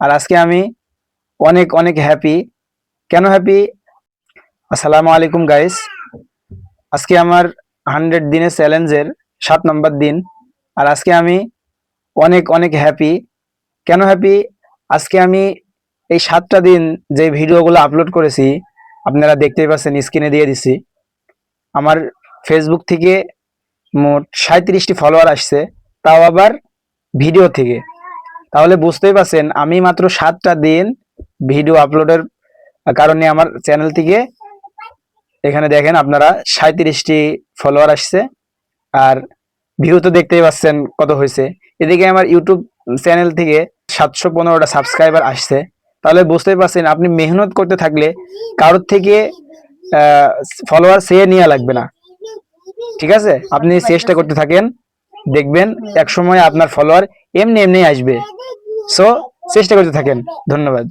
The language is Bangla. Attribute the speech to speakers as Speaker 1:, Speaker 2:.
Speaker 1: আর আজকে আমি অনেক অনেক হ্যাপি। কেন হ্যাপি? আসসালামু আলাইকুম গাইস। আজকে আমার 100 দিনের চ্যালেঞ্জের 7 নম্বর দিন। আর আজকে আমি অনেক অনেক হ্যাপি। কেন হ্যাপি? আজকে আমি এই 7টা দিন যে ভিডিওগুলো আপলোড করেছি, আপনারা দেখতেই পাচ্ছেন, স্ক্রিনে দিয়ে দিছি। আমার ফেসবুক থেকে মোট 37টি ফলোয়ার আসছে, তাও আবার ভিডিও থেকে। তাহলে বুঝতেই পারছেন আমি মাত্র 7টা দিন ভিডিও আপলোডের কারণে আমার চ্যানেল থেকে, এখানে দেখেন আপনারা, 37টি ফলোয়ার আসছে। আর ভিউ তো দেখতেই পাচ্ছেন কত হয়েছে। এদিকে আমার ইউটিউব চ্যানেল থেকে 715টা সাবস্ক্রাইবার আসছে। তাহলে বুঝতেই পারছেন আপনি মেহনত করতে থাকলে কারোর থেকে ফলোয়ার চেয়ে নেওয়া লাগবে না। ঠিক আছে, আপনি চেষ্টা করতে থাকেন, দেখবেন এক সময় আপনার ফলোয়ার এমনি এমনি আসবে। সো চেষ্টা করতে থাকেন। ধন্যবাদ।